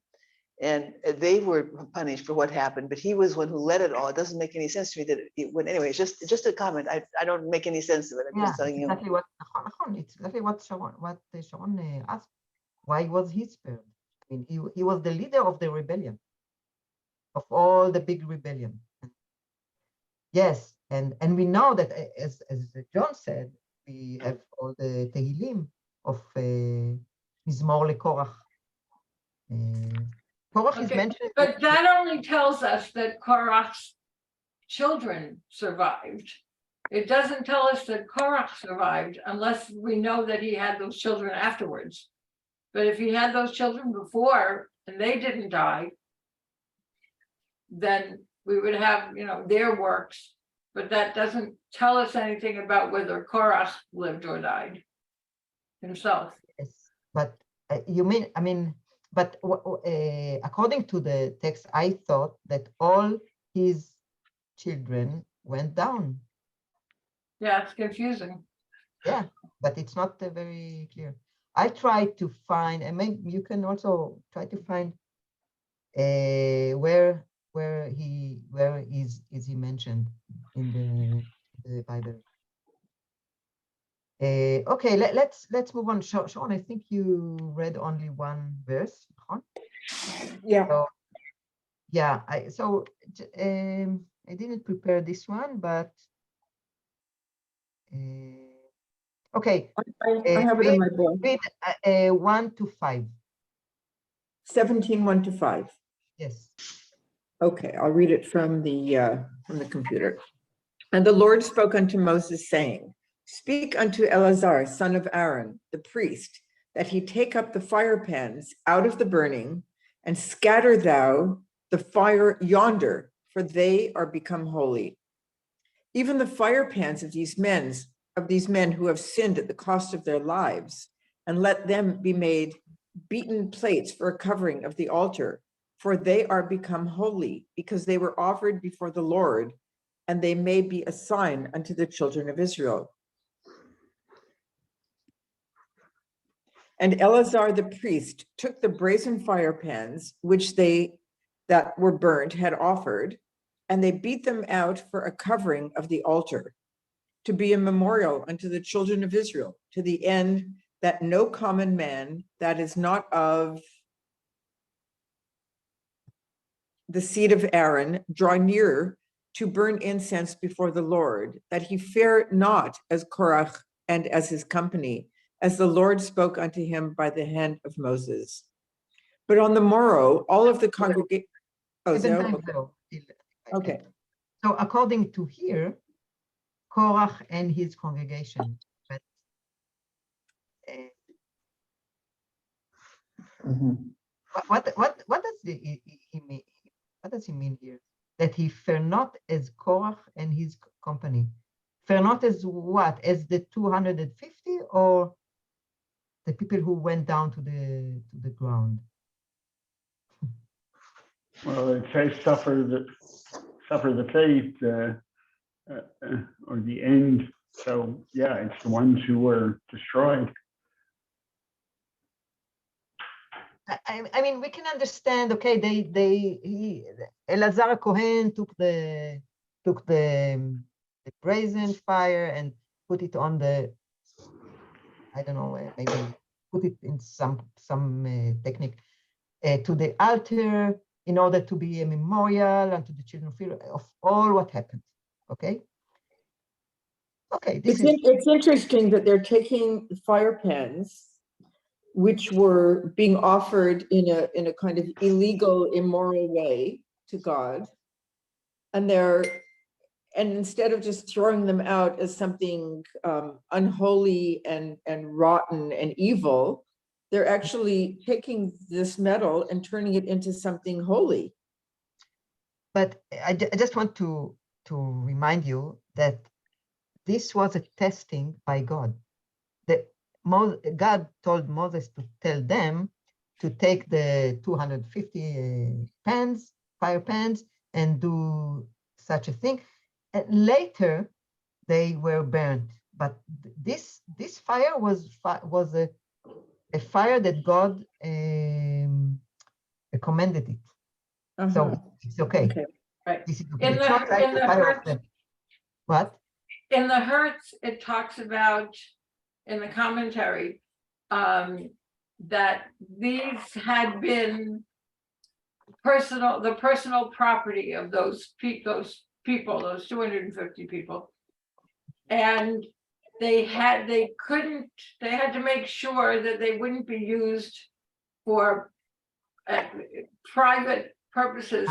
and they were punished for what happened, but he was one who led it all. It doesn't make any sense to me that it went. Anyway, it's just a comment. I don't make any sense of it. I'm just telling you. It's exactly what Sharon asked. Why was he spared? I mean, he was the leader of the rebellion, of all the big rebellion. Yes, and we know that, as John said, we have all the Tehillim of Mizmor LeKorach. Korach is mentioned. But that only tells us that Korach's children survived. It doesn't tell us that Korach survived unless we know that he had those children afterwards. But if he had those children before and they didn't die, then we would have, their works. But that doesn't tell us anything about whether Korach lived or died himself. Yes, but but according to the text, I thought that all his children went down. Yeah, it's confusing. Yeah, but it's not very clear. I tried to find, and maybe you can also try to find Where is he mentioned in the Bible? Okay, let's move on. Sharon, I think you read only one verse. Yeah. So, yeah, I didn't prepare this one, but okay. I have it in my book. Read 1 to 5. 17, 1 to 5. Yes. Okay, I'll read it from the computer. And the Lord spoke unto Moses, saying, Speak unto Eleazar, son of Aaron, the priest, that he take up the fire pans out of the burning, and scatter thou the fire yonder, for they are become holy. Even the fire pans of these men who have sinned at the cost of their lives, and let them be made beaten plates for a covering of the altar, for they are become holy, because they were offered before the Lord, and they may be a sign unto the children of Israel. And Eleazar the priest took the brazen fire pans, which they that were burnt had offered, and they beat them out for a covering of the altar, to be a memorial unto the children of Israel, to the end that no common man that is not of the seed of Aaron draw near to burn incense before the Lord, that he fare not as Korach and as his company, as the Lord spoke unto him by the hand of Moses. But on the morrow, all of the congregation. Oh, okay. So according to here, Korach and his congregation. But what does he mean? What does he mean here? That he fare not as Korach and his company. Fare not as what? As the 250, or the people who went down to the ground? Well, it says suffer the fate, or the end. So yeah, it's the ones who were destroyed. I mean, we can understand. Okay, Elazar Cohen took the brazen fire and put it on the, I don't know, maybe put it in some technique to the altar in order to be a memorial unto the children of Israel of all what happened. Okay. Okay. It's interesting that they're taking fire pans, which were being offered in a kind of illegal, immoral way to God, and instead of just throwing them out as something unholy and rotten and evil, they're actually taking this metal and turning it into something holy. But I just want to remind you that this was a testing by God. God told Moses to tell them to take the 250 fire pans, and do such a thing. And later, they were burnt. But this fire was a fire that God recommended it. So it's okay. Right. This is okay. It's not like the fire of them. What? In the Hertz, it talks about, in the commentary, that these had been the personal property of those people, those 250 people. And they had to make sure that they wouldn't be used for private purposes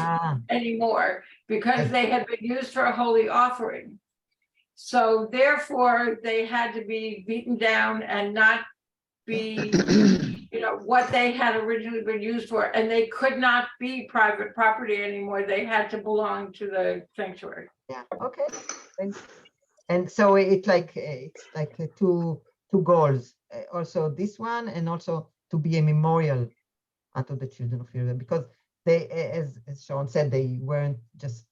anymore, because they had been used for a holy offering. So therefore, they had to be beaten down and not be, what they had originally been used for, and they could not be private property anymore. They had to belong to the sanctuary. Yeah. Okay. And so it's like two goals. Also this one, and also to be a memorial unto the children of Israel, because they, as Sharon said, they weren't just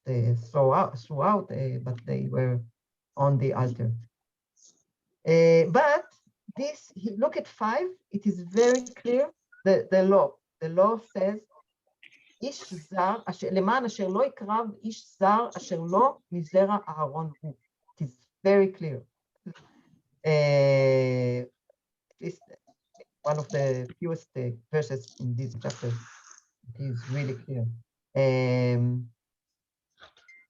throw out, but they were on the altar. But this, look at 5. It is very clear. The law says איש זר, למען אשר לא יקרב איש זר אשר לא מזרע אהרון הוא. It is very clear. It's one of the fewest verses in this chapter. It is really clear.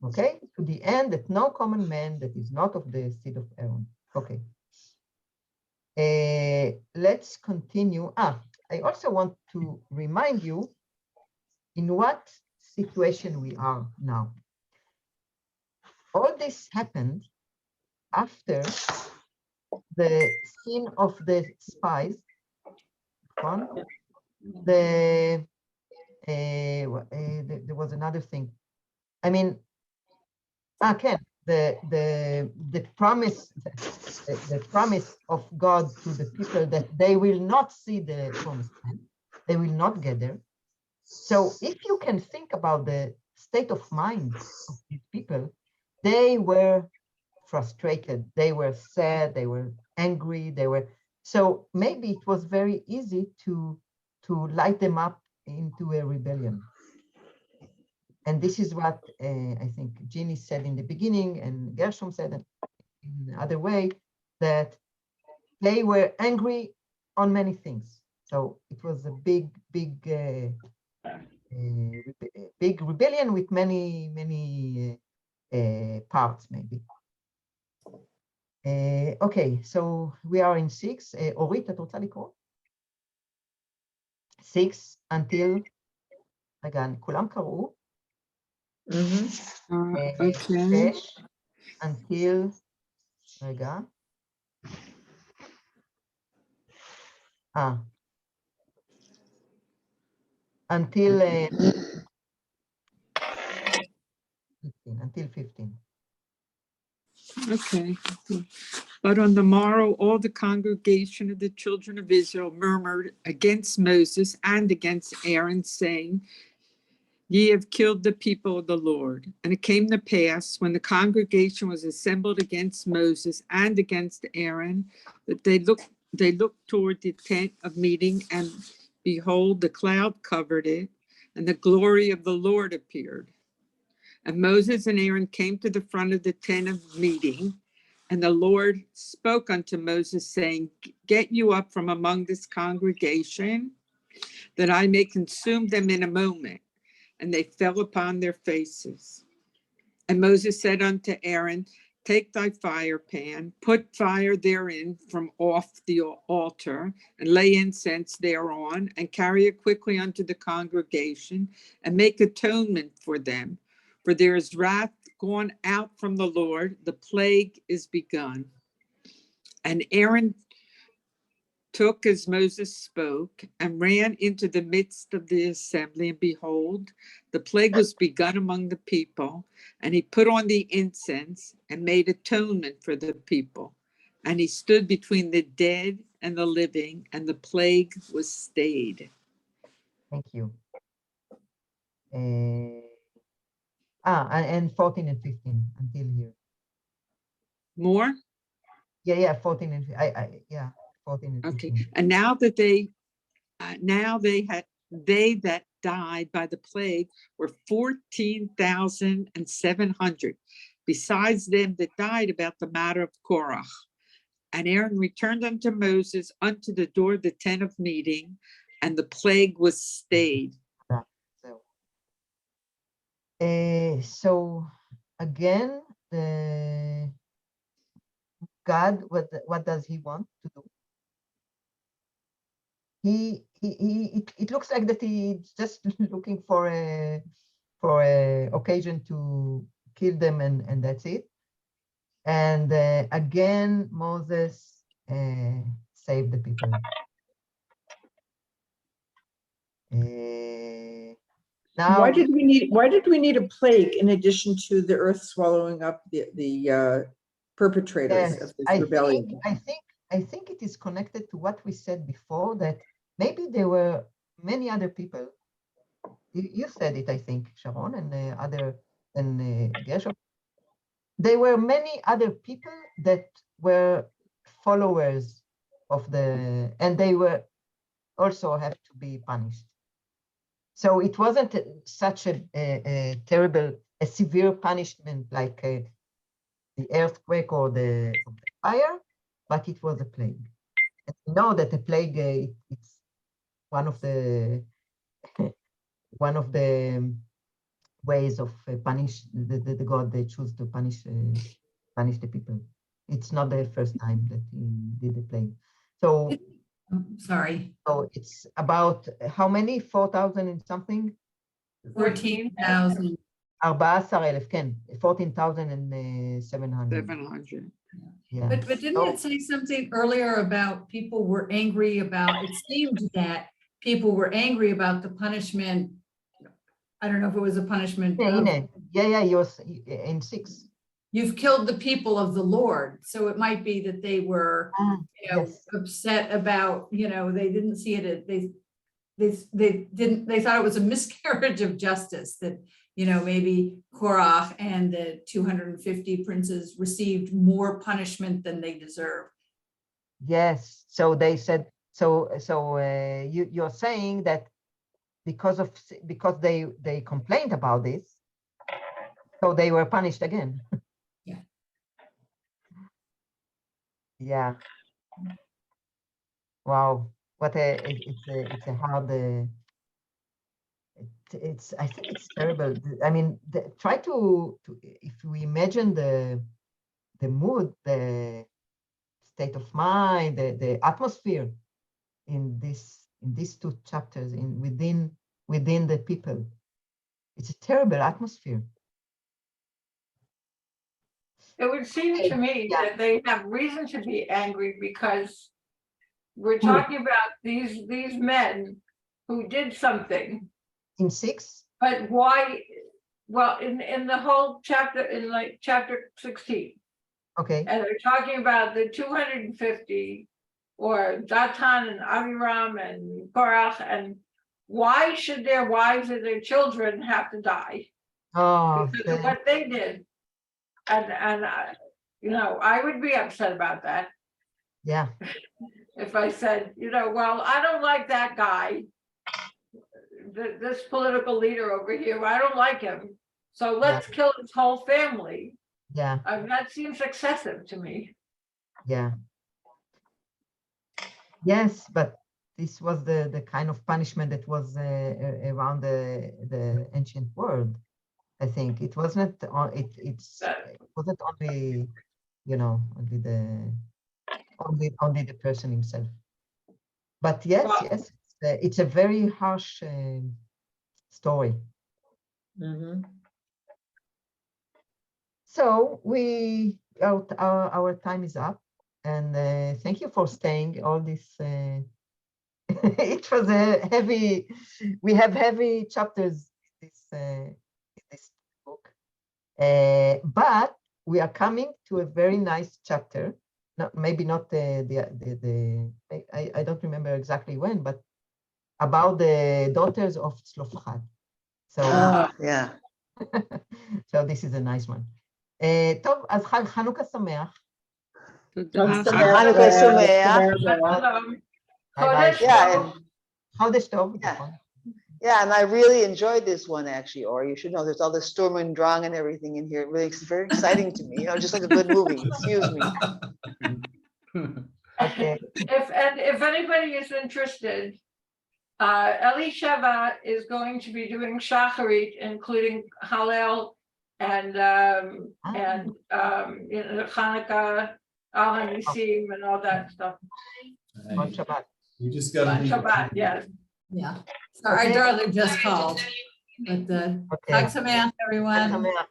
Okay, to the end that no common man that is not of the seed of Aaron. Okay. Let's continue. I also want to remind you in what situation we are now. All this happened after the sin of the spies. There was another thing. I mean, Ken, the promise, the promise of God to the people that they will not see the promised land, they will not get there. So if you can think about the state of mind of these people, they were frustrated, they were sad, they were angry, they were, so maybe it was very easy to light them up into a rebellion. And this is what I think Ginny said in the beginning, and Gershom said in another way, that they were angry on many things. So it was a big rebellion with many parts, maybe. Okay, so we are in 6. אורית, את רוצה לקרוא? 6 until, רגע, כולם קראו? Okay. 6 until, רגע. Until 15. Okay. But on the morrow, all the congregation of the children of Israel murmured against Moses and against Aaron, saying, Ye have killed the people of the Lord. And it came to pass, when the congregation was assembled against Moses and against Aaron, that they looked toward the tent of meeting, and behold, the cloud covered it, and the glory of the Lord appeared. And Moses and Aaron came to the front of the tent of meeting, and the Lord spoke unto Moses, saying, Get you up from among this congregation, that I may consume them in a moment. And they fell upon their faces. And Moses said unto Aaron, Take thy fire pan, put fire therein from off the altar, and lay incense thereon, and carry it quickly unto the congregation, and make atonement for them. For there is wrath gone out from the Lord, the plague is begun. And Aaron took as Moses spoke, and ran into the midst of the assembly, and behold, the plague was begun among the people. And he put on the incense and made atonement for the people. And he stood between the dead and the living, and the plague was stayed. Thank you. And 14 and 15 until here. More? Yeah, 14 and 15. Yeah, 14 and 15. Okay. And now that they that died by the plague were 14,700, besides them that died about the matter of Korah. And Aaron returned unto Moses unto the door of the tent of meeting, and the plague was stayed. So again, God, what does he want to do? It looks like that he's just looking for a occasion to kill them, and that's it. And again, Moses saved the people. Now, why did we need a plague in addition to the earth swallowing up the perpetrators of this rebellion? I think it is connected to what we said before, that maybe there were many other people. You said it, I think, Sharon, and Gershom. There were many other people that were followers of and they were also have to be punished. So it wasn't such a terrible, a severe punishment like the earthquake or the fire, but it was a plague. And we know that the plague, it's one of the ways of punish the God they choose to punish the people. It's not the first time that he did the plague. So Sorry, so it's about how many? 4,000 and something? 14,000. 14,000, כן, 14,700. 700. Yeah. But didn't So- it say something earlier about people were angry about, it seemed that people were angry about the punishment. I don't know if it was a punishment. Yeah, you're in 6. You've killed the people of the Lord. So it might be that they were, Yes. upset about, they didn't see it, they thought it was a miscarriage of justice that, maybe Korach and the 250 princes received more punishment than they deserved. Yes. So they said, you're saying that because they complained about this, so they were punished again. Yeah. Yeah. Wow. What it's a hard. I think it's terrible. I mean, try to if we imagine the mood, the state of mind, the atmosphere in these 2 chapters within the people. It's a terrible atmosphere. It would seem to me Yeah. that they have reason to be angry because we're talking about these men who did something. In 6? But why? Well, in the whole chapter, in like chapter 16, Okay. and they're talking about the 250, or Datan and Aviram and Korach, and why should their wives and their children have to die Oh, because of what they did? And I would be upset about that yeah. if I said, well, I don't like that guy. This political leader over here, I don't like him. So let's kill his whole family. Yeah. That seems excessive to me. Yeah. Yes, but this was the kind of punishment that was around the ancient world. I think it wasn't. It wasn't only, only the person himself. But yes, it's a very harsh story. Mhm. So our time is up, and thank you for staying all this. It was a heavy. We have heavy chapters in this book, but we are coming to a very nice chapter. Maybe not I don't remember exactly when, but about the daughters of Tzlofchad. So yeah. so this is a nice one. טוב, אז חנוכה שמח. תודה. Hanukkah Sameach. Yeah, and חודש טוב. yeah, and I really enjoyed this one actually, or you should know there's all the Sturm und Drang and everything in here. It really is very exciting to me, just like a good movie. Excuse me. Okay. If anybody is interested, Elisheva is going to be doing Shacharit, including Hallel and Hanukkah, Al HaNisim, and all that stuff. On Shabbat. You just got On to Shabbat, yes. Yeah. Sorry, darling, just called. But Chag Sameach, everyone. שמח.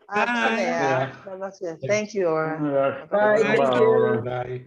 Thank you, Ora. Bye. Thank you. Bye.